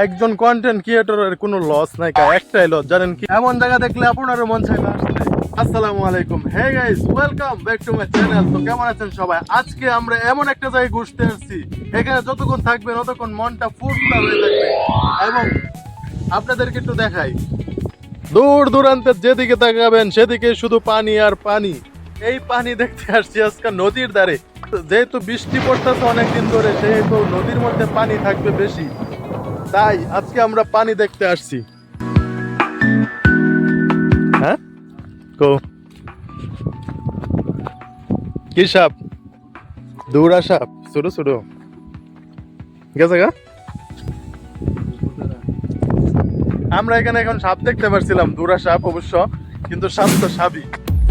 একজন কন্টেন্ট ক্রিয়েটরের কোনো লস নাই, একটাই লস জানেন কি? এমন জায়গা দেখলে আপনারও মন চাইবে আসতে। আসসালামু আলাইকুম, hey guys, welcome back to my channel. তো কেমন আছেন সবাই? আজকে আমরা এমন একটা জায়গায় ঘুরতে আসছি, এখানে যতক্ষণ থাকবেন ততক্ষণ মনটা ফুরফুরা হয়ে থাকবে। এবং আপনাদেরকে একটু দেখাই, দূর দূরান্তের যেদিকে তাকাবেন সেদিকে শুধু পানি আর পানি। এই পানি দেখতে আসছি আজকে নদীর ধারে। যেহেতু বৃষ্টি পড়তেছে অনেকদিন ধরে, সেহেতু নদীর মধ্যে পানি থাকবে বেশি, তাই আজকে আমরা পানি দেখতে আসছি। হ্যাঁ, কি সাপ? দৌড়া সাপ, ছোট ছোট গেছে গা। আমরা এখানে এখন সাপ দেখতে পারছিলাম, দৌড়া সাপ অবশ্য, কিন্তু সাপ তো সাপই।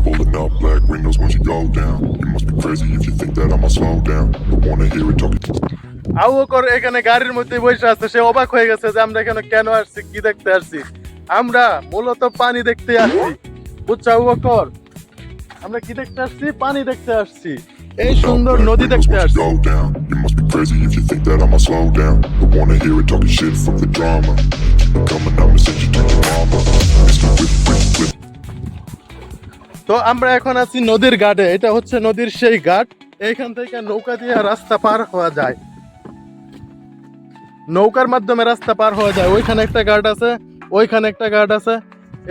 Pulling up black windows once you go down. You must be crazy if you think that I'ma slow down. Don't wanna hear it talking. Abu Bakr এখানে গাড়ির মধ্যে বসে আছে, সে অবাক হয়ে গেছে যে আমরা এখানে কেন আসছি, কি দেখতে আসছি। আমরা মূলত পানি দেখতে আসছি, বুঝছো আবু বকর? আমরা কি দেখতে আসছি? পানি দেখতে আসছি, এই সুন্দর নদী দেখতে আসছি। Go down. You must be crazy if you think that I'ma slow down. Don't wanna hear it talking shit. Fuck the drama. Keep it coming, I'ma send you to your mama. Mr. Whip, whip, whip. তো আমরা এখন আছি নদীর ঘাটে। এটা হচ্ছে নদীর সেই ঘাট, এইখান থেকে নৌকা দিয়ে রাস্তা পার হওয়া যায়, নৌকার মাধ্যমে রাস্তা পার হওয়া যায়। ওইখানে একটা ঘাট আছে, ওইখানে একটা ঘাট আছে।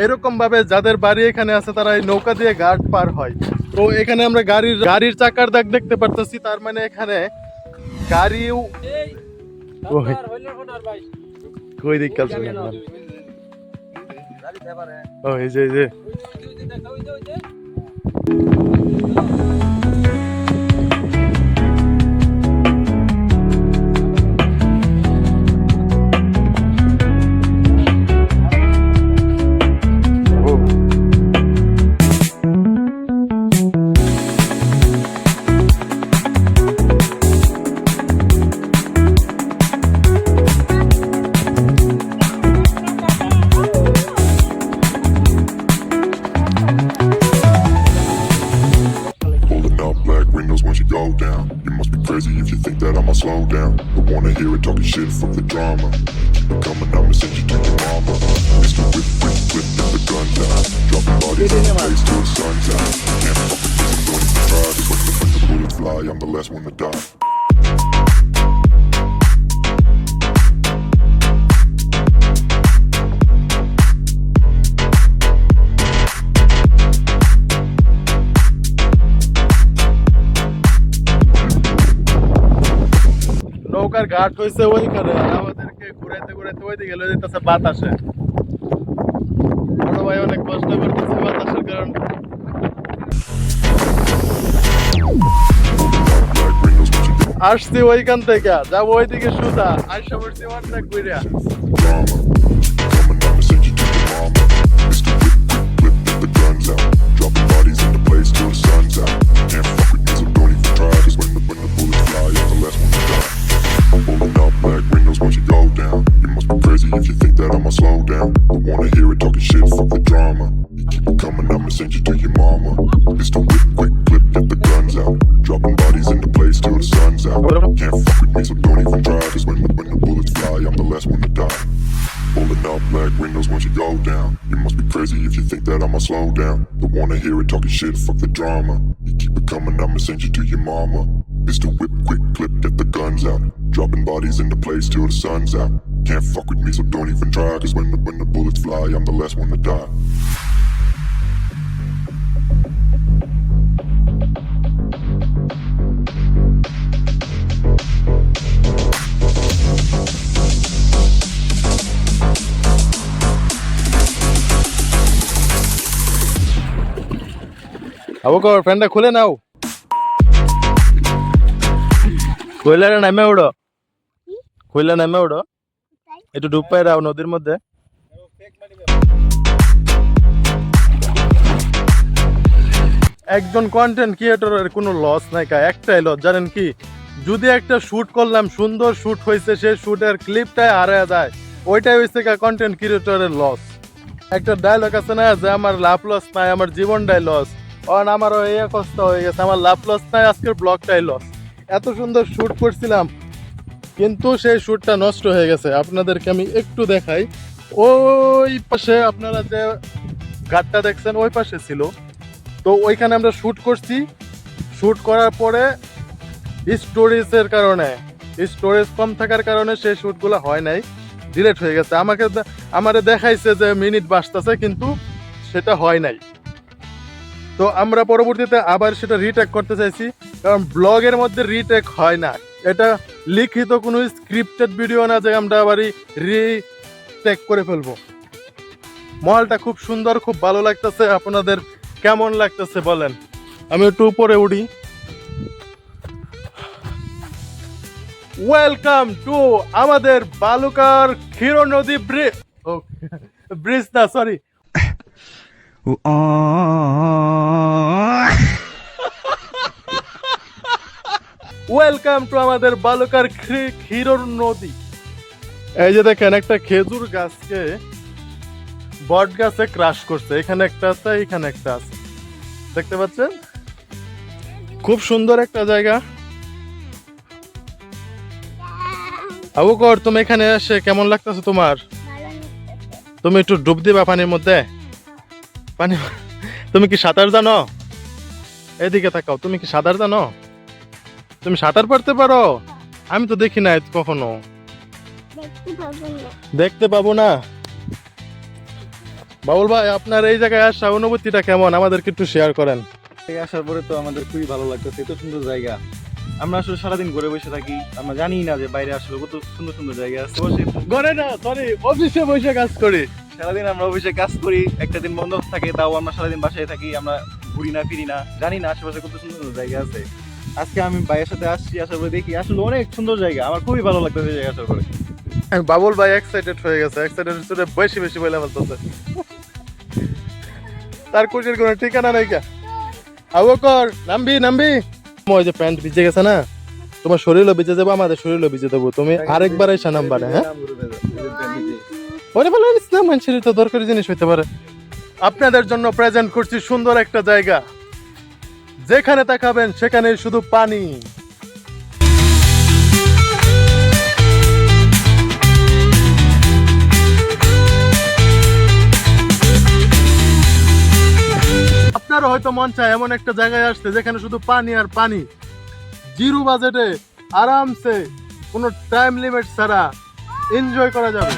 এরকম ভাবে যাদের বাড়ি এখানে আছে তারা এই নৌকা দিয়ে ঘাট পার হয়। তো এখানে আমরা গাড়ির চাকার দাগ দেখতে পারতেছি, তার মানে এখানে গাড়িও কই দিক কাজ এই যে Pulling up black windows once you go down. You must be crazy if you think that I'ma slow down. Don't wanna hear it talking shit. Fuck the drama. Keep it coming, I'ma send you to your mama. Mr. Whip, whip, whip, get the guns out. Dropping bodies in the place till the sun's out. Can't fuck with this, I'm going to try. Cause when the bullets fly, I'm the last one to die. নৌকার ঘাট হয়েছে ওইখানে, আর আমাদেরকে ঘুরাইতে ঘুরাইতে ওইদিকে লয়ে যেতেছে বাতাসে। বড় ভাই অনেক কষ্ট করতেছে বাতাসের কারণে। আসছি ওইখান থেকে, যাবো ওইদিকে সুদা, আইসা পড়ছি অনেক ঘুরিয়া। Drama. Coming, I'ma send you to your mama. Mr. Whip, whip, whip, get the guns out. Dropping bodies in the place till the sun's out. Can't fuck with me, so don't even try. Cause when the bullets fly, I'm the last one to die. Pulling up black windows once you go down. You must be crazy if you think that I'ma slow down. Don't wanna hear it talking shit, fuck the drama. You keep it coming, I'ma send you to your mama. Mr. Whip, quick clip, get the guns out. Dropping bodies in the place till the sun's out. Can't fuck with me, so don't even try. Cause when the bullets fly, I'm the last one to die. Pulling up black windows once you go down. You must be crazy if you think that I'ma slow down. Don't wanna hear it talking shit, fuck the drama. You keep it coming, I'ma send you to your mama. Mr. Whip, quick clip, get the guns out. Dropping bodies in the place till the sun's out. Can't fuck with me, so don't even try. Cause when the bullets fly, I'm the last one to die. Abu Bakr, ফ্যানটা খুলে নাও, খুলে নামে উড়ো, খুলে নামে উড়ো, একটু ডুব পাই দাও নদীর মধ্যে। একজন কন্টেন্ট ক্রিয়েটরের কোনো লস নাই, একটাই লস জানেন কি? যদি একটা শুট করলাম, সুন্দর শুট হয়েছে, সেই শুটের ক্লিপটাই হারিয়ে যায়, ওইটাই হয়েছে কন্টেন্ট ক্রিয়েটরের লস। একটা ডায়লগ আছে না যে আমার লাভ লস নাই, আমার জীবনটাই লস। কারণ আমারও এই কষ্ট হয়ে গেছে, আমার লাভ লস নাই, আজকের ব্লগটাই লস। এত সুন্দর শুট করছিলাম, কিন্তু সেই শ্যুটটা নষ্ট হয়ে গেছে। আপনাদেরকে আমি একটু দেখাই। ওই পাশে আপনারা যে ঘাটটা দেখছেন ওই পাশে ছিল, তো ওইখানে আমরা শ্যুট করছি। শ্যুট করার পরে স্টোরেজের কারণে, স্টোরেজ কম থাকার কারণে সেই শ্যুটগুলো হয় নাই, ডিলেট হয়ে গেছে। আমারে দেখাইছে যে মিনিট বাঁচতেছে, কিন্তু সেটা হয় নাই। তো আমরা পরবর্তীতে আবার সেটা রিটেক করতে চাইছি, কারণ ব্লগের মধ্যে রিটেক হয় না। এটা লিখিত কোনো স্ক্রিপ্টেড ভিডিও না যে আমরা আবারই রিটেক করে ফেলবো। মহলটা খুব সুন্দর, খুব ভালো লাগতেছে। আপনাদের কেমন লাগতেছে বলেন। আমি একটু উপরে উঠি। ওয়েলকাম টু আমাদের বালুকার ক্ষীর নদী ব্রিজ, ব্রিজ না সরি, ওয়েলকাম টু আমাদের বালুকার ক্ষীর নদী। এই যে দেখেন, একটা খেজুর গাছকে বট গাছে ক্রাশ করছে। এখানে একটা আছে, এখানে একটা আছে, দেখতে পাচ্ছেন? খুব সুন্দর একটা জায়গা। আবু কর, তুমি এখানে এসে কেমন লাগতেছে তোমার? তুমি একটু ডুব দিবা পানির মধ্যে? পানি, তুমি কি সাঁতার জানো? এদিকে তাকাও, তুমি কি সাঁতার জানো? তুমি সাঁতার পারতে পারো? আমি তো দেখি না কখনো। দেখতে পাবো না? বাবুল ভাই, আপনার এই জায়গায় আসা অনুভূতিটা কেমন, আমাদেরকে একটু শেয়ার করেন। আসার পরে তো আমাদের খুবই ভালো লাগতেছে। এত সুন্দর জায়গা, আমরা আসলে সারাদিন ঘরে বসে থাকি, আমরা জানি না যে বাইরে আসলে কত সুন্দর সুন্দর জায়গা আছে। ঘরে না, সরি, অফিসে বসে কাজ করি। সারাদিন আমরা অফিসে কাজ করি, একটা দিন বন্ধ থাকে, তাও আমরা সারাদিন বাসায় থাকি, আমরা ঘুরি না ফিরি না, জানি না আশেপাশে কত সুন্দর সুন্দর জায়গা আছে। আজকে আমি ভাইয়ের সাথে আসছি, আসার পরে দেখি আসলে অনেক সুন্দর জায়গা। আমার খুবই ভালো লাগতেছে এই জায়গা আসার পরে। বাবুল ভাই এক্সাইটেড হয়ে গেছে, এক্সাইটেড হচ্ছে বেশি বেশি বলে ফেলতেছে। তার খুশির কোনো ঠিকানা নাই। কে আবু কর, নামবি নামবি। ওই যে প্যান্ট ভিজে গেছে না, তোমার শরীরও ভিজে যাবো, আমাদের শরীরও ভিজে দেবো। তুমি আরেকবার এসে নামবা না, হ্যাঁ? ওরে ভালো না, মানুষের তো দরকারি জিনিস হইতে পারে। আপনাদের জন্য প্রেজেন্ট করছি সুন্দর একটা জায়গা, যেখানে তাকাবেন সেখানে শুধু পানি। আপনারও হয়তো মন চায় এমন একটা জায়গায় আসতে যেখানে শুধু পানি আর পানি, জিরো বাজেটে আরামসে, কোনো টাইম লিমিট ছাড়া এনজয় করা যাবে।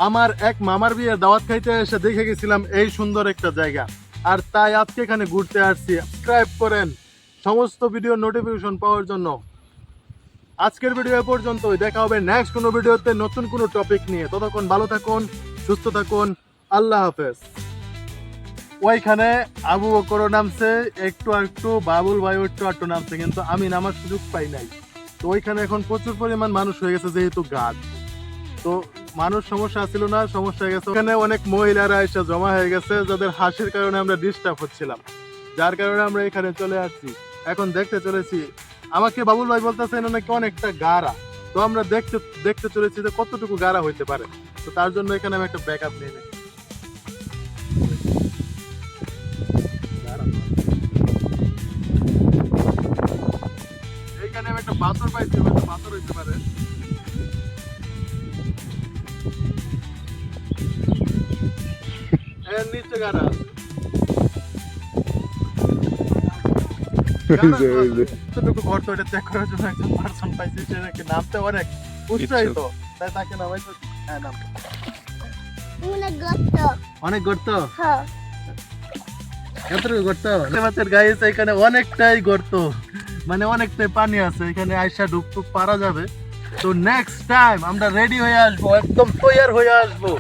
আমার এক মামার বিয়ের দাওয়াত খাইতে এসে দেখে গেছিলাম এই সুন্দর একটা জায়গা, আর তাই আজকে এখানে ঘুরতে আসছি। সাবস্ক্রাইব করেন সমস্ত ভিডিও নোটিফিকেশন পাওয়ার জন্য। আজকের ভিডিও এ পর্যন্তই, দেখা হবে নেক্সট কোনো ভিডিওতে নতুন কোনো টপিক নিয়ে। ততক্ষণ ভালো থাকুন, সুস্থ থাকুন, আল্লাহ হাফেজ। ওইখানে আবু বকর নামছে একটু একটু, বাবুল ভাই একটু নামছে, কিন্তু আমি নামার সুযোগ পাই নাই। তো ওইখানে এখন প্রচুর পরিমাণ মানুষ হয়ে গেছে, যেহেতু ঘাট, তো মানুষ সমস্যা ছিল না, সমস্যা হয়ে গেছে। ওখানে অনেক মহিলারা এসে জমা হয়ে গেছে, যাদের হাসির কারণে আমরা ডিস্টার্ব হচ্ছিলাম, যার কারণে আমরা এখানে চলে আসছি। এখন দেখতে চলেছি, আমাকে বাবুল ভাই বলতেছে নাকি অনেকটা গাড়া। তো আমরা দেখতে চলেছি যে কতটুকু গাড়া হইতে পারে। তো তার জন্য এখানে আমি একটা ব্যাকআপ নিয়ে নিই। এইখানে আমি একটা পাথর পাইছি, হয়তো পাথর হইতে পারে। নিচে গাড়া আছে, কতটুকু গর্ত এটা চেক করার জন্য একজন পার্সন পাইছি, সে নাকি নামতে অনেক উৎসাহিত, তাই তাকে নামাইছে। হ্যাঁ, নাম অনেক গর্ত, কতটুকু গর্ত গাইস, এখানে অনেকটাই গর্ত, মানে অনেকটাই পানি আছে। এখানে আইসা ডুবটুক পারা যাবে। তো নেক্সট টাইম আমরা রেডি হয়ে আসবো, একদম তৈয়ার হয়ে আসবো।